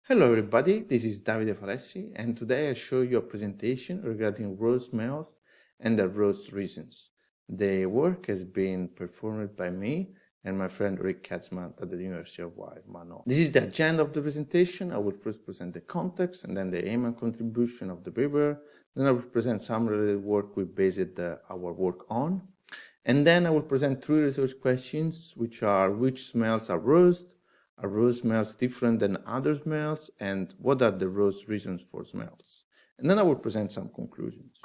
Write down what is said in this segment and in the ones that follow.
Hello everybody, this is Davide Falessi, and today I show you a presentation regarding rose smells and their rose reasons. The work has been performed by me and my friend Rick Katzman at the University of Hawaii. This is the agenda of the presentation. I will first present the context and then the aim and contribution of the paper. Then I will present some related work we based our work on. And then I will present three research questions, which are: which smells are rose? Are rose smells different than other smells? And what are the rose reasons for smells? And then I will present some conclusions.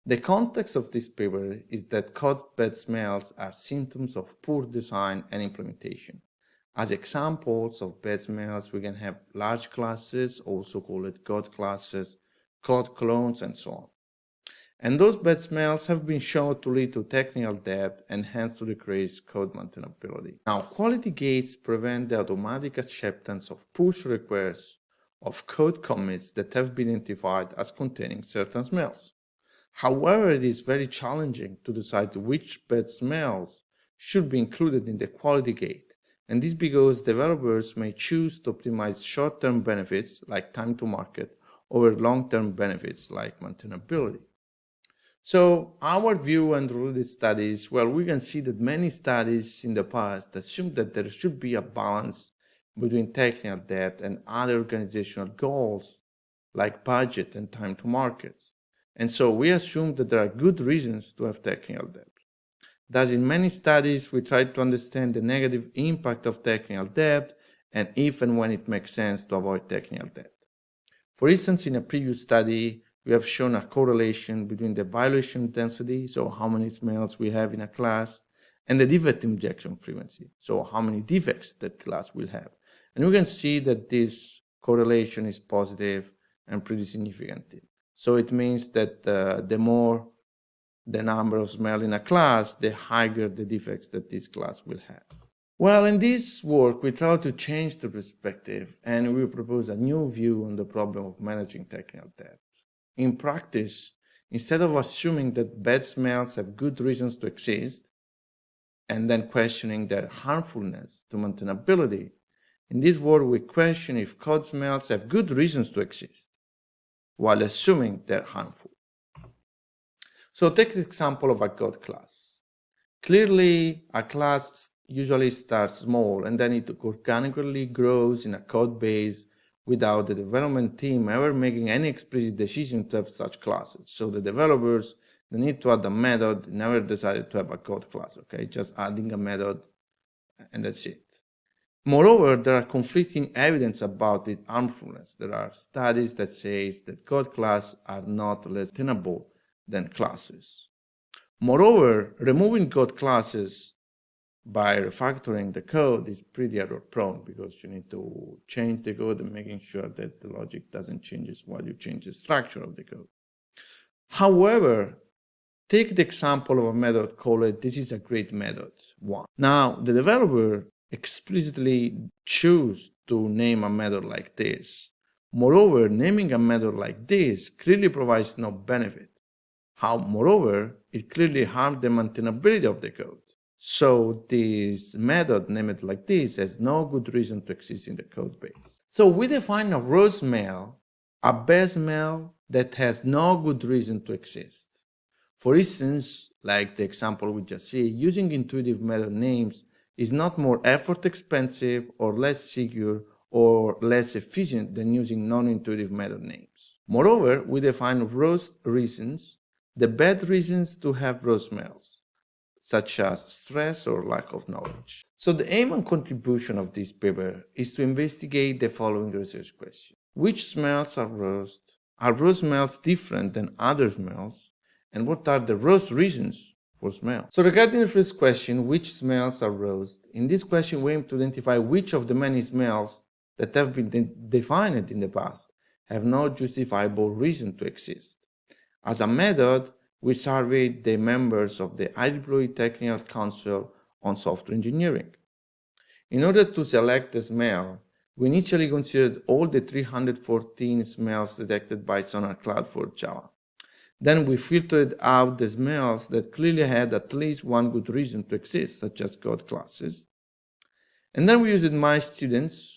The context of this paper is that code bad smells are symptoms of poor design and implementation. As examples of bad smells, we can have large classes, also called code classes, code clones, and so on. And those bad smells have been shown to lead to technical debt and hence to decrease code maintainability. Now, quality gates prevent the automatic acceptance of push requests of code commits that have been identified as containing certain smells. However, it is very challenging to decide which bad smells should be included in the quality gate, and this because developers may choose to optimize short-term benefits like time to market over long-term benefits like maintainability. So our view and related studies, well, we can see that many studies in the past assume that there should be a balance between technical debt and other organizational goals like budget and time to market. And so we assume that there are good reasons to have technical debt. Thus, in many studies, we try to understand the negative impact of technical debt and if and when it makes sense to avoid technical debt. For instance, in a previous study, we have shown a correlation between the violation density, so how many smells we have in a class, and the defect injection frequency, so how many defects that class will have. And we can see that this correlation is positive and pretty significant. So it means that the more the number of smells in a class, the higher the defects that this class will have. Well, in this work, we try to change the perspective and we propose a new view on the problem of managing technical debt. In practice, instead of assuming that bad smells have good reasons to exist and then questioning their harmfulness to maintainability, in this work we question if code smells have good reasons to exist while assuming they're harmful. So take the example of a code class. Clearly, a class usually starts small and then it organically grows in a code base without the development team ever making any explicit decision to have such classes. So the developers, they need to add a method, never decided to have a code class, okay? Just adding a method and that's it. Moreover, there are conflicting evidence about its harmfulness. There are studies that say that code classes are not less tenable than classes. Moreover, removing code classes by refactoring the code is pretty error prone because you need to change the code and making sure that the logic doesn't change while you change the structure of the code. However, take the example of a method called "this is a great method 1." Now, the developer explicitly choose to name a method like this. Moreover, naming a method like this clearly provides no benefit. Moreover, it clearly harms the maintainability of the code. So this method named like this has no good reason to exist in the code base. So we define a rose smell, a bad smell that has no good reason to exist. For instance, like the example we just see, using intuitive method names is not more effort expensive or less secure or less efficient than using non-intuitive method names. Moreover, we define rose reasons, the bad reasons to have rose smells, such as stress or lack of knowledge. So the aim and contribution of this paper is to investigate the following research question. Which smells are rose? Are rose smells different than other smells? And what are the rose reasons for smell? So regarding the first question, which smells are rose? In this question, we aim to identify which of the many smells that have been defined in the past have no justifiable reason to exist. As a method, we surveyed the members of the IEEE Technical Council on Software Engineering. In order to select the smell, we initially considered all the 314 smells detected by Sonar Cloud for Java. Then we filtered out the smells that clearly had at least one good reason to exist, such as code classes. And then we used my students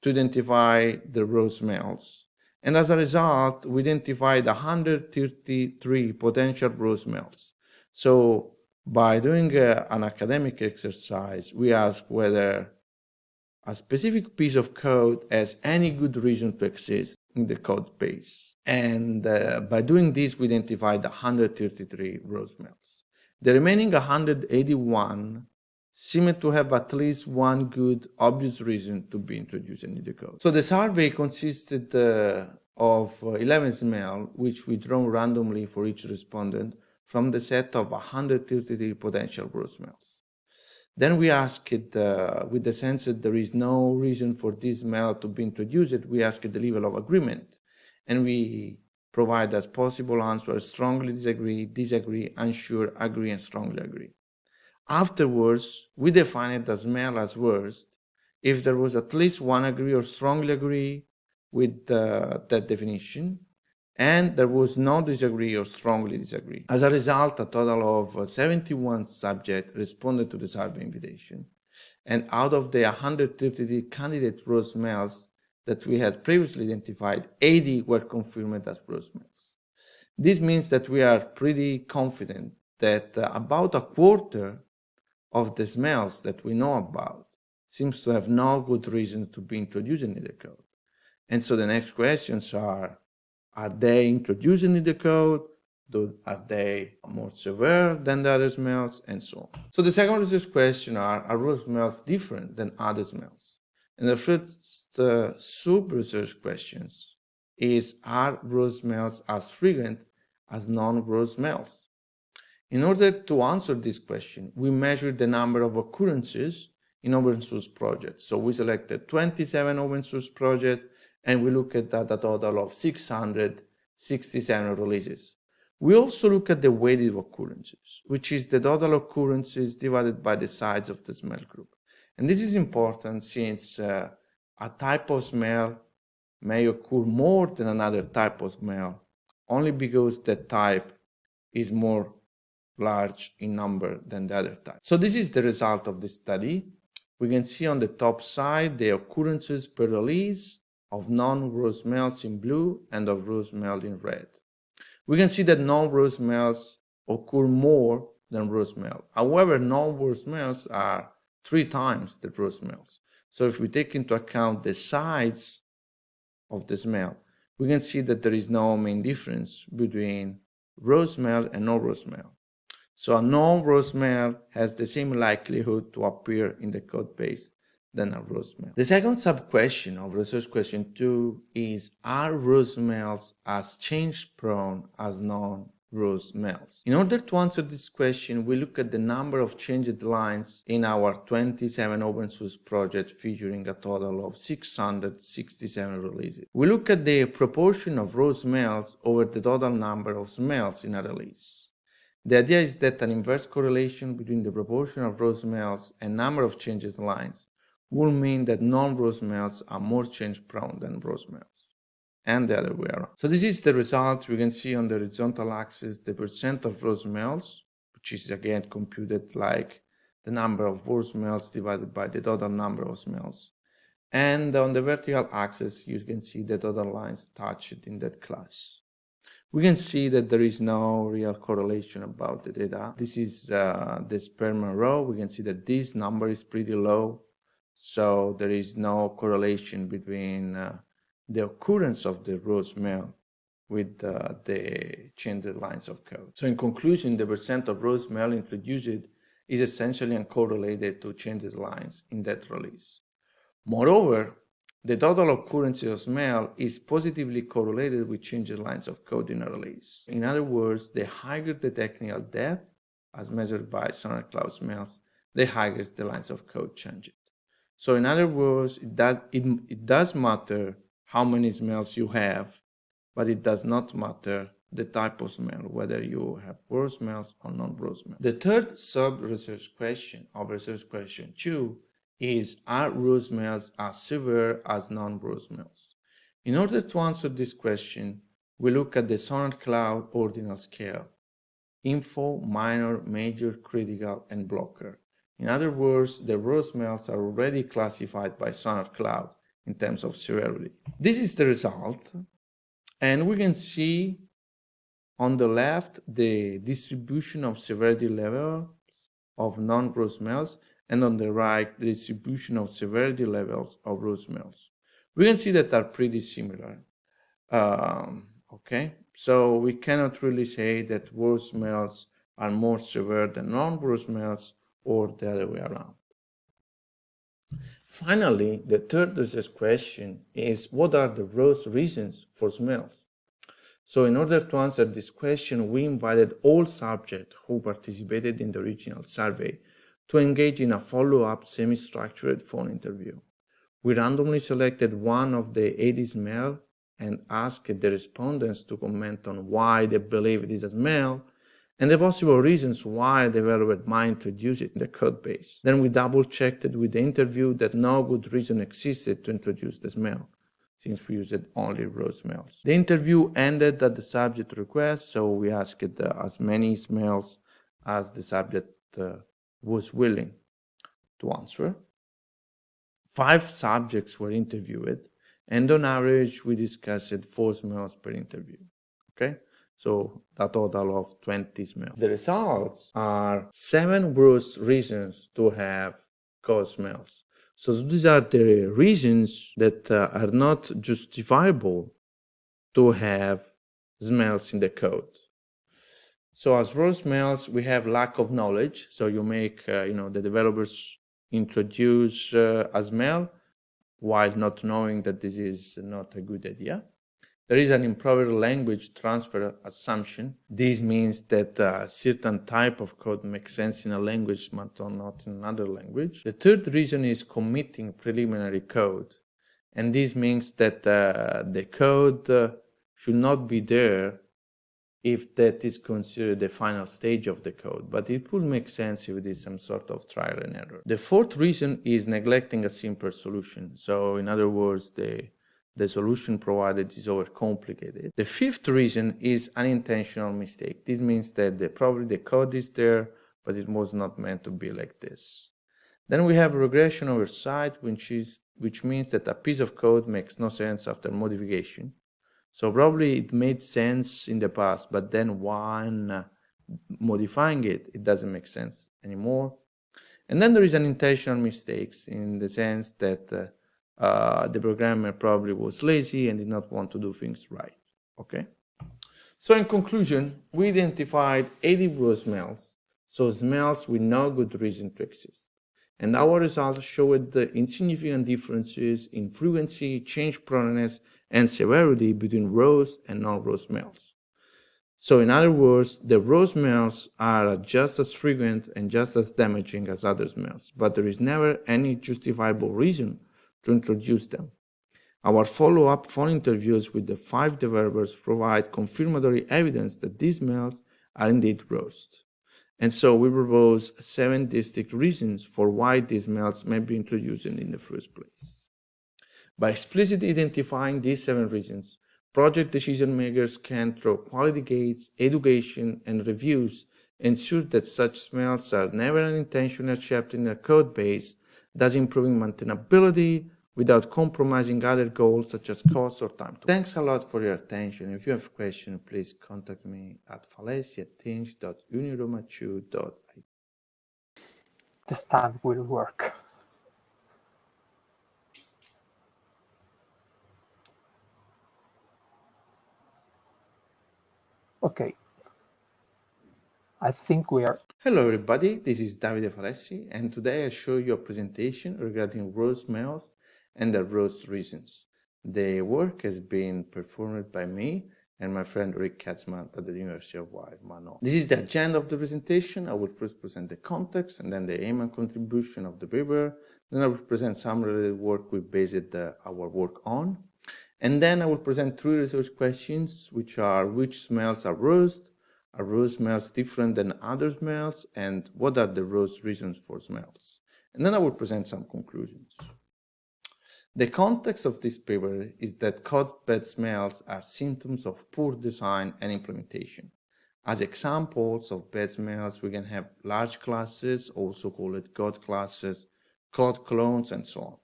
to identify the raw smells. And as a result, we identified 133 potential raw smells. So by doing an academic exercise, we ask whether a specific piece of code has any good reason to exist in the code base. And by doing this, we identified 133 raw smells. The remaining 181 seem to have at least one good, obvious reason to be introduced into the code. So the survey consisted of 11 smells, which we draw randomly for each respondent from the set of 133 potential raw smells. Then we asked, with the sense that there is no reason for this smell to be introduced, we asked the level of agreement. And we provide as possible answers: strongly disagree, unsure, agree, and strongly agree. Afterwards, we defined the smell as worst if there was at least one agree or strongly agree with that definition, and there was no disagree or strongly disagree. As a result, a total of 71 subjects responded to the survey invitation, and out of the 133 candidate raw smells that we had previously identified, 80 were confirmed as raw smells. This means that we are pretty confident that about a quarter of the smells that we know about seems to have no good reason to be introduced in the code. And so the next questions are they introduced in the code? Are they more severe than the other smells? And so on. So the second research question are raw smells different than other smells? And the first sub-research questions is, are raw smells as frequent as non-raw smells? In order to answer this question, we measured the number of occurrences in open source projects. So we selected 27 open source projects, and we look at a total of 667 releases. We also look at the weighted occurrences, which is the total occurrences divided by the size of the smell group. And this is important since a type of smell may occur more than another type of smell, only because that type is more large in number than the other type. So this is the result of the study. We can see on the top side the occurrences per release of non-raw smells in blue and of raw smell in red. We can see that non-raw smells occur more than raw smell. However, non-raw smells are 3 times the raw smells. So if we take into account the size of the smell, we can see that there is no main difference between raw smell and non-raw smell. So a non-raw smell has the same likelihood to appear in the code base than a raw smell. The second sub-question of research question 2 is, are raw smells as change-prone as non-raw smells? In order to answer this question, we look at the number of changed lines in our 27 open source projects featuring a total of 667 releases. We look at the proportion of raw smells over the total number of smells in a release. The idea is that an inverse correlation between the proportion of raw smells and number of changed lines will mean that non-raw smells are more change-prone than raw smells, and the other way around. So this is the result. We can see on the horizontal axis the percent of raw smells, which is again computed like the number of raw smells divided by the total number of smells. And on the vertical axis, you can see the total lines touched in that class. We can see that there is no real correlation about the data. This is the Spearman row. We can see that this number is pretty low. So there is no correlation between the occurrence of the raw smell with the changed lines of code. So in conclusion, the percent of raw smell introduced is essentially uncorrelated to changed lines in that release. Moreover, the total occurrence of smell is positively correlated with changed lines of code in a release. In other words, the higher the technical depth, as measured by Sonar Cloud smells, the higher the lines of code changed. So in other words, it does matter how many smells you have, but it does not matter the type of smell, whether you have raw smells or non-raw smells. The third sub-research question of research question 2 is, are raw smells as severe as non-raw smells? In order to answer this question, we look at the Sonar Cloud ordinal scale: info, minor, major, critical, and blocker. In other words, the raw smells are already classified by Sonar Cloud in terms of severity. This is the result, and we can see on the left the distribution of severity level of non-gross smells, and on the right the distribution of severity levels of gross smells. We can see that are pretty similar. Okay, so we cannot really say that gross smells are more severe than non-gross smells or the other way around. Finally, the third research question is, what are the gross reasons for smells? So in order to answer this question, we invited all subjects who participated in the original survey to engage in a follow-up semi-structured phone interview. We randomly selected one of the 80 smells and asked the respondents to comment on why they believe it is a smell and the possible reasons why the developer might introduce it in the code base. Then we double-checked with the interview that no good reason existed to introduce the smell, since we used only raw smells. The interview ended at the subject request, so we asked as many smells as the subject was willing to answer. 5 subjects were interviewed, and on average, we discussed 4 smells per interview. Okay? So a total of 20 smells. The results are 7 gross reasons to have code smells. So these are the reasons that are not justifiable to have smells in the code. So as raw smells, we have lack of knowledge. So you make, the developers introduce a smell while not knowing that this is not a good idea. There is an improper language transfer assumption. This means that a certain type of code makes sense in a language but not in another language. The third reason is committing preliminary code. And this means that the code should not be there if that is considered the final stage of the code, but it would make sense if it is some sort of trial and error. The fourth reason is neglecting a simple solution. So in other words, the solution provided is overcomplicated. The fifth reason is unintentional mistake. This means that probably the code is there, but it was not meant to be like this. Then we have regression oversight, which means that a piece of code makes no sense after modification. So probably it made sense in the past, but then when modifying it, it doesn't make sense anymore. And then there is unintentional mistakes in the sense that the programmer probably was lazy and did not want to do things right. Okay. So in conclusion, we identified 80 raw smells, so smells with no good reason to exist. And our results showed the insignificant differences in frequency, change-proneness, and severity between raw and non-raw smells. So in other words, the raw smells are just as frequent and just as damaging as other smells, but there is never any justifiable reason to introduce them. Our follow-up phone interviews with the 5 developers provide confirmatory evidence that these smells are indeed raw. And so we propose 7 distinct reasons for why these smells may be introduced in the first place. By explicitly identifying these 7 reasons, project decision makers can, through quality gates, education, and reviews, ensure that such smells are never unintentionally kept in their code base, thus improving maintainability without compromising other goals such as cost or time. Thanks a lot for your attention. If you have questions, please contact me at falessi@change.uniroma2.it. This time will work. Okay. I think we are... Hello everybody, this is Davide Falessi, and today I show you a presentation regarding raw smells and their raw reasons. The work has been performed by me and my friend Rick Katzman at the University of Hawaii. This is the agenda of the presentation. I will first present the context and then the aim and contribution of the paper. Then I will present some related work we based our work on. And then I will present 3 research questions, which are: which smells are raw smells different than other smells, and what are the raw reasons for smells? And then I will present some conclusions. The context of this paper is that code bad smells are symptoms of poor design and implementation. As examples of bad smells, we can have large classes, also called code classes, code clones, and so on.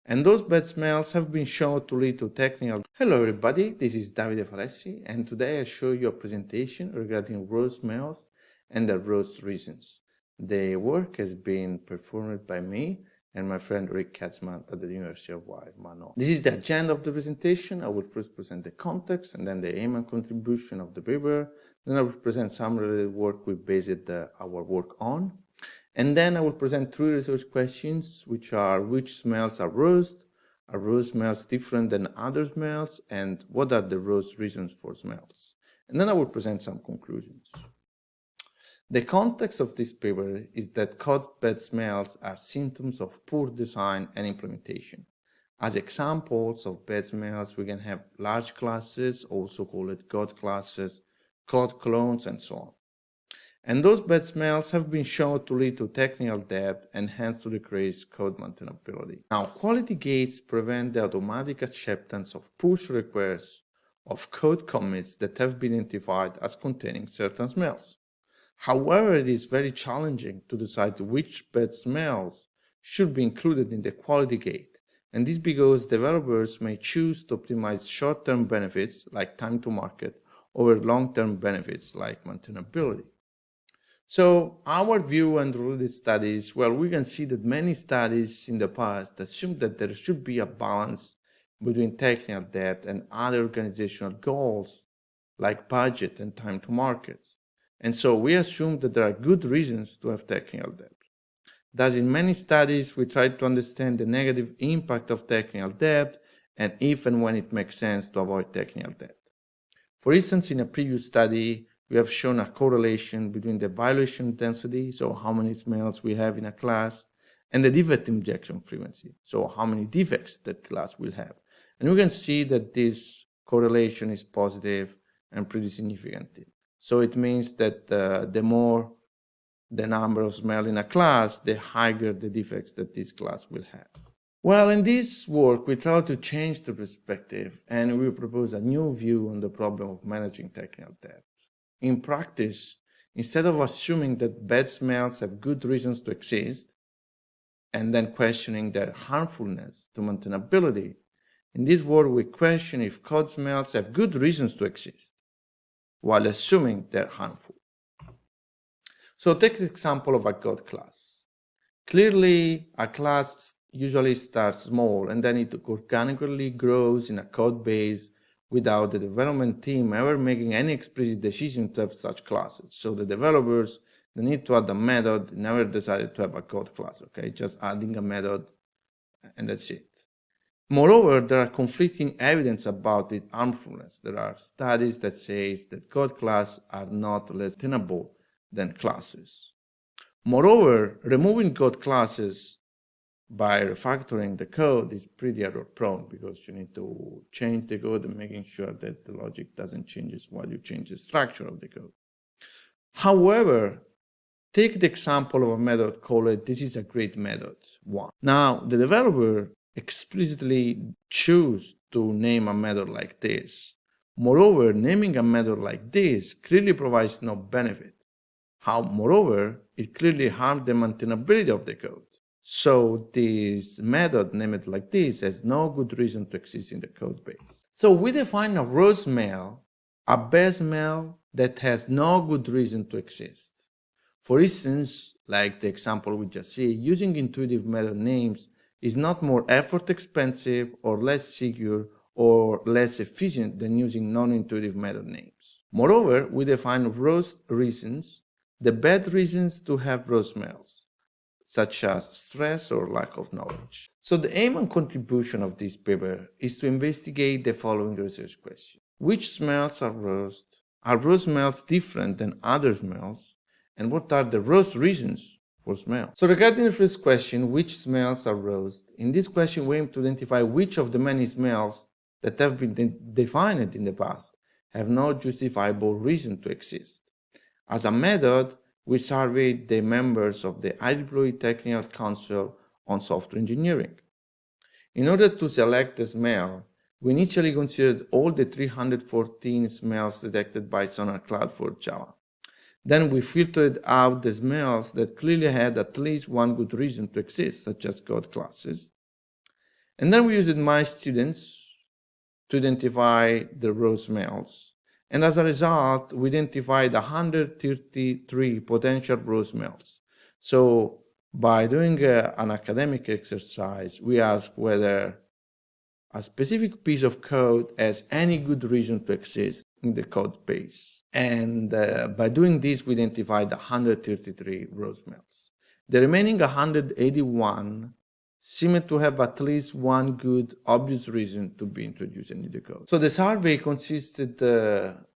And those bad smells have been shown to lead to technical... Hello everybody, this is Davide Falessi, and today I show you a presentation regarding raw smells and their raw reasons. The work has been performed by me and my friend Rick Katzman at the University of Hawaii. This is the agenda of the presentation. I will first present the context and then the aim and contribution of the paper. Then I will present some related work we based our work on. And then I will present three research questions, which are: which smells are raw smells different than other smells, and what are the raw reasons for smells? And then I will present some conclusions. The context of this paper is that code bad smells are symptoms of poor design and implementation. As examples of bad smells, we can have large classes, also called code classes, code clones, and so on. And those bad smells have been shown to lead to technical debt and hence to decrease code maintainability. Now, quality gates prevent the automatic acceptance of push requests of code commits that have been identified as containing certain smells. However, it is very challenging to decide which bad smells should be included in the quality gate, and this because developers may choose to optimize short-term benefits like time to market over long-term benefits like maintainability. So our view and related studies, well, we can see that many studies in the past assume that there should be a balance between technical debt and other organizational goals like budget and time to market. And so we assume that there are good reasons to have technical debt. Thus, in many studies, we try to understand the negative impact of technical debt and if and when it makes sense to avoid technical debt. For instance, in a previous study, we have shown a correlation between the violation density, so how many smells we have in a class, and the defect injection frequency, so how many defects that class will have. And we can see that this correlation is positive and pretty significant. So it means that the more the number of smells in a class, the higher the defects that this class will have. Well, in this work, we try to change the perspective and we propose a new view on the problem of managing technical debt. In practice, instead of assuming that bad smells have good reasons to exist and then questioning their harmfulness to maintainability, in this work we question if code smells have good reasons to exist while assuming they're harmful. So take the example of a code class. Clearly, a class usually starts small and then it organically grows in a code base without the development team ever making any explicit decision to have such classes. So the developers, they need to add a method, never decided to have a code class, okay? Just adding a method and that's it. Moreover, there are conflicting evidence about its harmfulness. There are studies that say that code classes are not less tenable than classes. Moreover, removing code classes by refactoring the code is pretty error prone because you need to change the code and making sure that the logic doesn't change while you change the structure of the code. However, take the example of a method called "this is a great method 1." Now, the developer explicitly choose to name a method like this. Moreover, naming a method like this clearly provides no benefit. Moreover, it clearly harms the maintainability of the code. So this method named like this has no good reason to exist in the code base. So we define a raw smell, a bad smell that has no good reason to exist. For instance, like the example we just see, using intuitive method names is not more effort expensive or less secure or less efficient than using non-intuitive method names. Moreover, we define raw reasons, the bad reasons to have raw smells, such as stress or lack of knowledge. So the aim and contribution of this paper is to investigate the following research question. Which smells are raw? Are raw smells different than other smells? And what are the raw reasons for smell? So regarding the first question, which smells are raw? In this question, we aim to identify which of the many smells that have been defined in the past have no justifiable reason to exist. As a method, we surveyed the members of the IEEE Technical Council on Software Engineering. In order to select the smell, we initially considered all the 314 smells detected by Sonar Cloud for Java. Then we filtered out the smells that clearly had at least one good reason to exist, such as code classes. And then we used my students to identify the raw smells. And as a result, we identified 133 potential raw smells. So by doing an academic exercise, we ask whether a specific piece of code has any good reason to exist in the code base. And by doing this, we identified 133 raw smells. The remaining 181 seem to have at least one good, obvious reason to be introduced into the code. So the survey consisted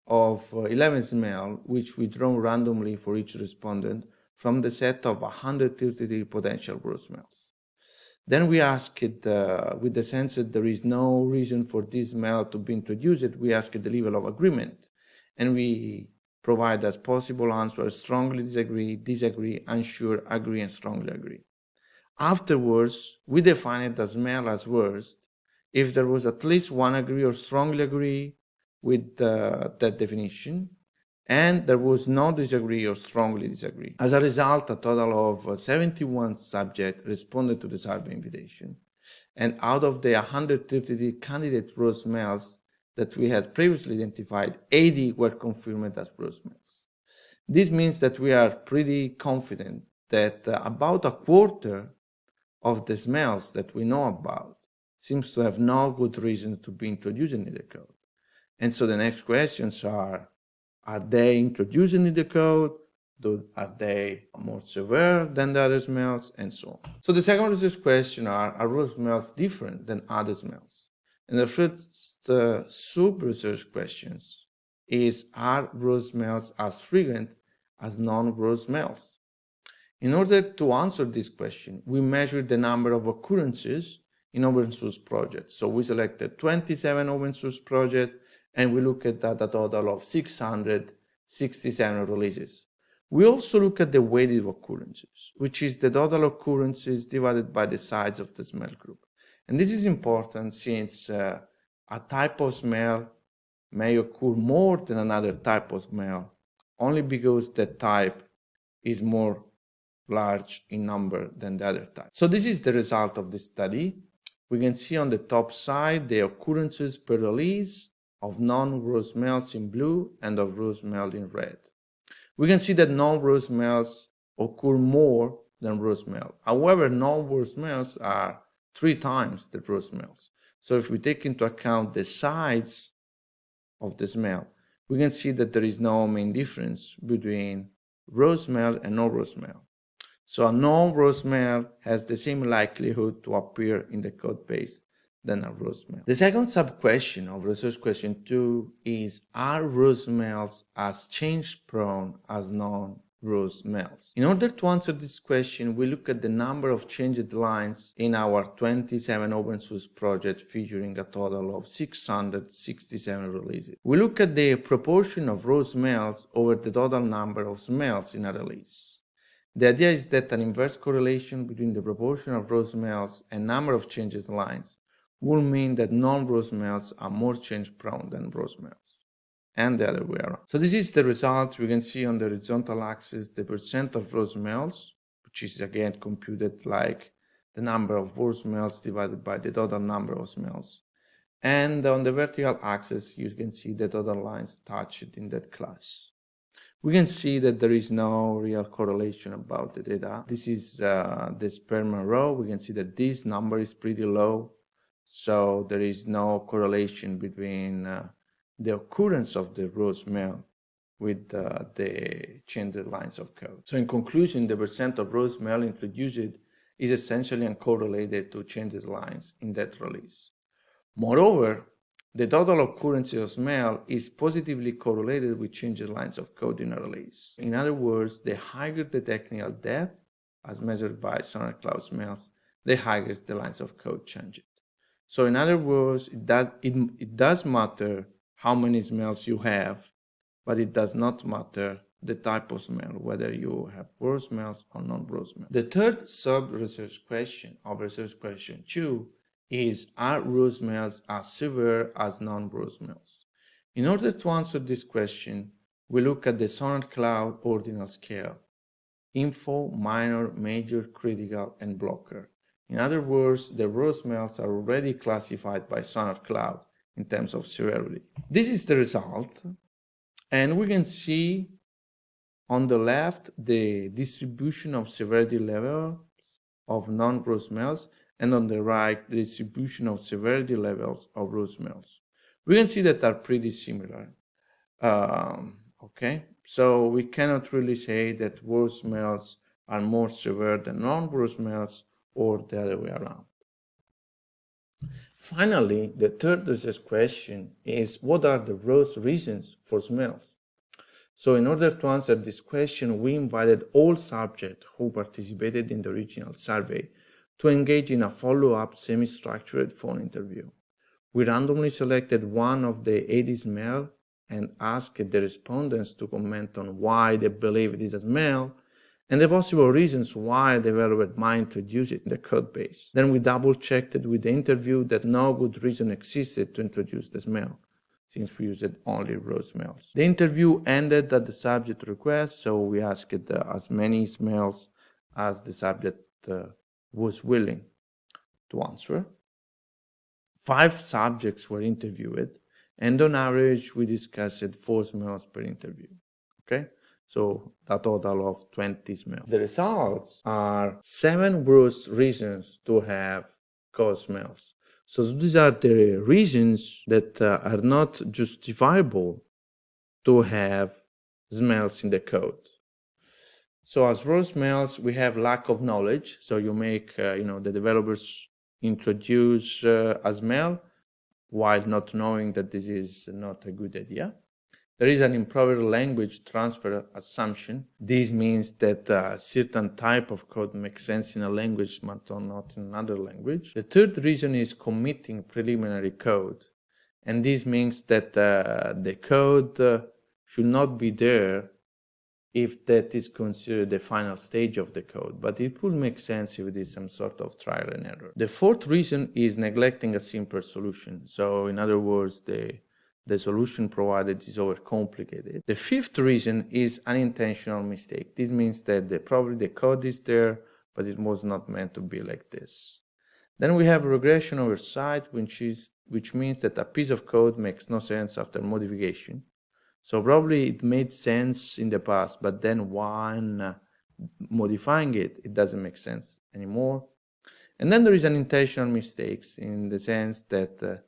of 11 smells, which we draw randomly for each respondent from the set of 133 potential raw smells. Then we asked, with the sense that there is no reason for this smell to be introduced, we asked the level of agreement. And we provide as possible answers: strongly disagree, disagree, unsure, agree, and strongly agree. Afterwards, we defined the smell as worst if there was at least one agree or strongly agree with that definition, and there was no disagree or strongly disagree. As a result, a total of 71 subjects responded to the survey invitation, and out of the 133 candidate raw smells that we had previously identified, 80 were confirmed as raw smells. This means that we are pretty confident that about a quarter of the smells that we know about seems to have no good reason to be introduced in the code. And so the next questions are they introduced in the code? Are they more severe than the other smells? And so on. So the second research question are raw smells different than other smells? And the first sub-research questions is, are raw smells as frequent as non-raw smells? In order to answer this question, we measured the number of occurrences in open source projects. So we selected 27 open source projects, and we look at a total of 667 releases. We also look at the weighted occurrences, which is the total occurrences divided by the size of the smell group. And this is important since a type of smell may occur more than another type of smell, only because that type is more large in number than the other type. So this is the result of the study. We can see on the top side the occurrences per release of non-raw smells in blue and of raw smell in red. We can see that non-raw smells occur more than raw smell. However, non-raw smells are 3 times the raw smells. So if we take into account the size of the smell, we can see that there is no main difference between raw smell and non-raw smell. So a non-raw smell has the same likelihood to appear in the code base than a raw smell. The second sub-question of research question 2 is, are raw smells as change-prone as non-raw smells? In order to answer this question, we look at the number of changed lines in our 27 open source projects featuring a total of 667 releases. We look at the proportion of raw smells over the total number of smells in a release. The idea is that an inverse correlation between the proportion of raw smells and number of changed lines will mean that non-raw smells are more change-prone than raw smells, and the other way around. So this is the result. We can see on the horizontal axis the percent of raw smells, which is again computed like the number of raw smells divided by the total number of smells. And on the vertical axis, you can see the total lines touched in that class. We can see that there is no real correlation about the data. This is the Spearman row. We can see that this number is pretty low. So there is no correlation between the occurrence of the raw smell with the changed lines of code. So in conclusion, the percent of raw smell introduced is essentially uncorrelated to changed lines in that release. Moreover, the total occurrence of smell is positively correlated with changed lines of code in a release. In other words, the higher the technical depth, as measured by sonar cloud smells, the higher the lines of code changed. So in other words, it does matter how many smells you have, but it does not matter the type of smell, whether you have raw smells or non-raw smells. The third sub-research question of research question 2 is, are raw smells as severe as non-raw smells? In order to answer this question, we look at the sonar cloud ordinal scale: info, minor, major, critical, and blocker. In other words, the raw smells are already classified by Sonar Cloud in terms of severity. This is the result, and we can see on the left the distribution of severity levels of non-raw smells, and on the right the distribution of severity levels of raw smells. We can see that are pretty similar. Okay, so we cannot really say that raw smells are more severe than non-raw smells or the other way around. Finally, the third research question is, what are the raw reasons for smells? So in order to answer this question, we invited all subjects who participated in the original survey to engage in a follow-up semi-structured phone interview. We randomly selected one of the 80 smells and asked the respondents to comment on why they believe it is a smell and the possible reasons why they developed mind to introduce it in the code base. Then we double-checked with the interview that no good reason existed to introduce the smell, since we used only raw smells. The interview ended at the subject request, so we asked as many smells as the subject was willing to answer. 5 subjects were interviewed, and on average, we discussed 4 smells per interview. Okay? So a total of 20 smells. The results are 7 worst reasons to have code smells. So these are the reasons that are not justifiable to have smells in the code. So as raw smells, we have lack of knowledge. So you make, the developers introduce a smell while not knowing that this is not a good idea. There is an improper language transfer assumption. This means that a certain type of code makes sense in a language but not in another language. The third reason is committing preliminary code. And this means that the code should not be there if that is considered the final stage of the code, but it would make sense if it is some sort of trial and error. The fourth reason is neglecting a simple solution. So in other words, the solution provided is overcomplicated. The fifth reason is unintentional mistake. This means that probably the code is there, but it was not meant to be like this. Then we have regression oversight, which means that a piece of code makes no sense after modification. So probably it made sense in the past, but then when modifying it, it doesn't make sense anymore. And then there is unintentional mistakes in the sense that the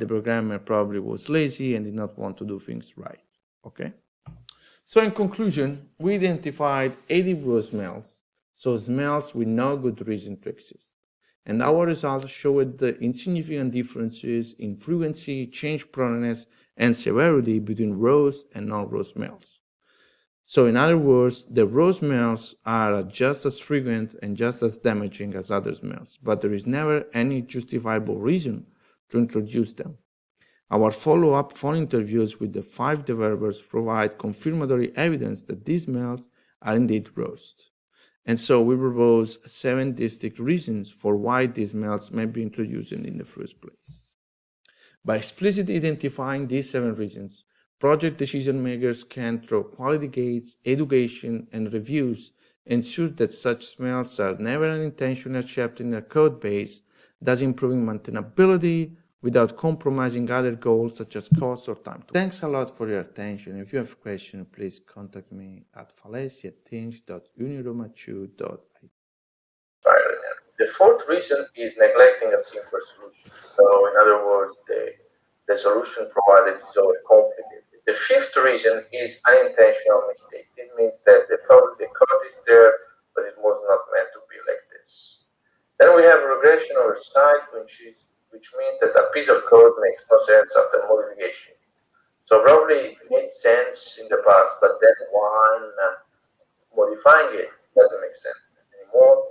programmer probably was lazy and did not want to do things right. Okay. So in conclusion, we identified 80 raw smells, so smells with no good reason to exist. And our results showed the insignificant differences in frequency, change-proneness, and severity between raw and non-raw smells. So in other words, the raw smells are just as frequent and just as damaging as other smells, but there is never any justifiable reason to introduce them. Our follow-up phone interviews with the 5 developers provide confirmatory evidence that these smells are indeed raw. And so we propose 7 distinct reasons for why these smells may be introduced in the first place. By explicitly identifying these 7 reasons, project decision makers can, through quality gates, education, and reviews, ensure that such smells are never unintentionally kept in their code base, thus improving maintainability without compromising other goals such as cost or time. Thanks a lot for your attention. If you have questions, please contact me at falesi@tinge.uniromachu.it. The fourth reason is neglecting a simple solution. So in other words, the solution provided is overcomplicated. The fifth reason is unintentional mistake. This means that the code is there, but it was not meant to be like this. Then we have regression oversight, which means that a piece of code makes no sense after modification. So probably it made sense in the past, but then when modifying it, doesn't make sense anymore.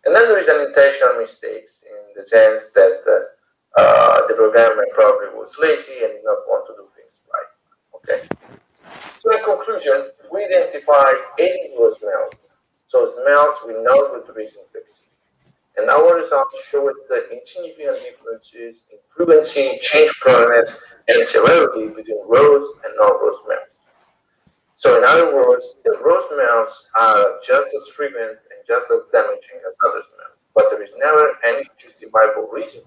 And then there is unintentional mistakes in the sense that the programmer probably was lazy and did not want to do things right. Okay. So in conclusion, we identified 80 raw smells, so smells with no good reason to exist. And our results showed the insignificant differences in frequency, change-proneness, and severity between raw and non-raw smells. So in other words, the raw smells are just as frequent and just as damaging as other smells, but there is never any justifiable reason.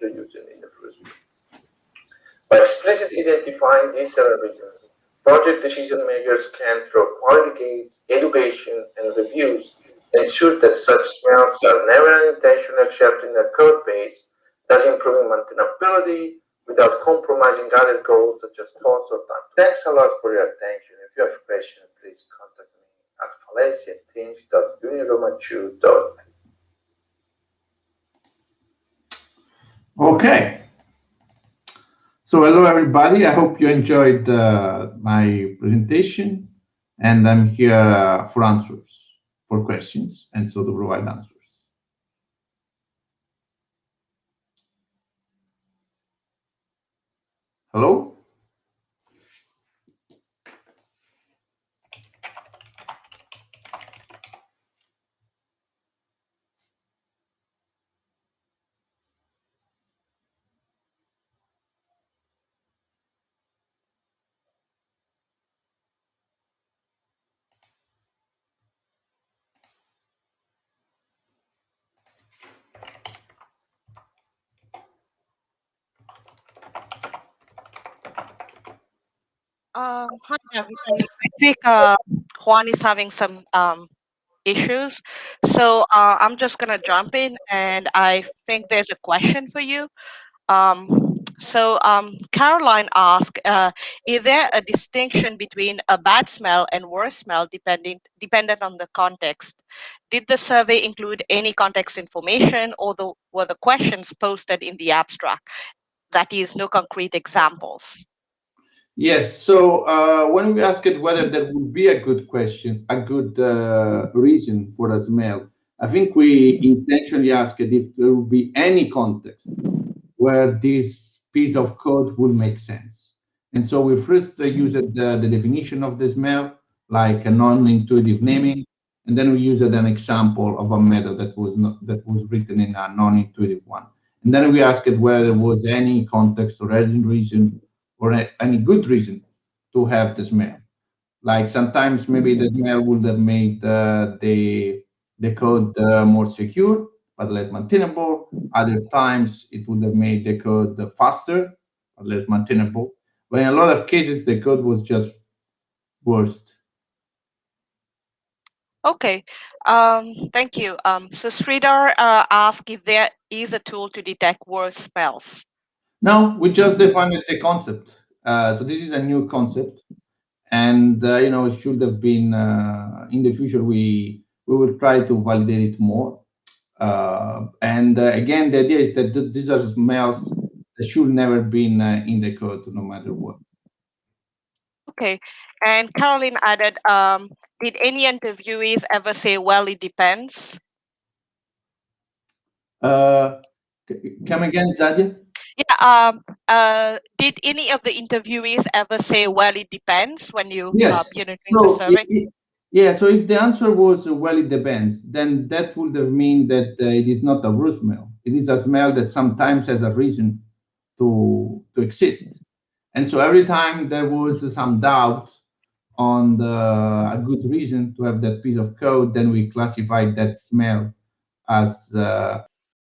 Using in the first place. By explicitly identifying these 7 reasons, project decision makers can, through quality gates, education, and reviews, ensure that such smells are never unintentional except in their code base, thus improving maintainability without compromising other goals such as cost or time. Thanks a lot for your attention. If you have questions, please contact me at falessi@teams.uniromachu.net. Okay. So hello everybody, I hope you enjoyed my presentation, and I'm here for answers, for questions, and so to provide answers. Hello? Hi, everybody. I think Juan is having some issues. So I'm just going to jump in, and I think there's a question for you. Caroline asked, is there a distinction between a bad smell and worse smell dependent on the context? Did the survey include any context information, or were the questions posted in the abstract? That is, no concrete examples. Yes, so when we asked whether there would be a good question, a good reason for a smell, I think we intentionally asked if there would be any context where this piece of code would make sense. And so we first used the definition of the smell, like a non-intuitive naming, and then we used an example of a method that was written in a non-intuitive one. And then we asked whether there was any context or any reason or any good reason to have the smell. Like sometimes maybe the smell would have made the code more secure but less maintainable. Other times it would have made the code faster but less maintainable. But in a lot of cases, the code was just worse. Okay, thank you. So Sridhar asked if there is a tool to detect worse smells. No, we just defined the concept. So this is a new concept, and it should have been in the future. We will try to validate it more. Again, the idea is that these are smells that should never been in the code, no matter what. Okay, and Caroline added, did any interviewees ever say, well, it depends? Come again, Zadia? Yeah, did any of the interviewees ever say, well, it depends when you, Yes. doing So the survey? yeah, so if the answer was, well, it depends, then that would have mean that it is not a raw smell. It is a smell that sometimes has a reason to exist. And so every time there was some doubt on a good reason to have that piece of code, then we classified that smell as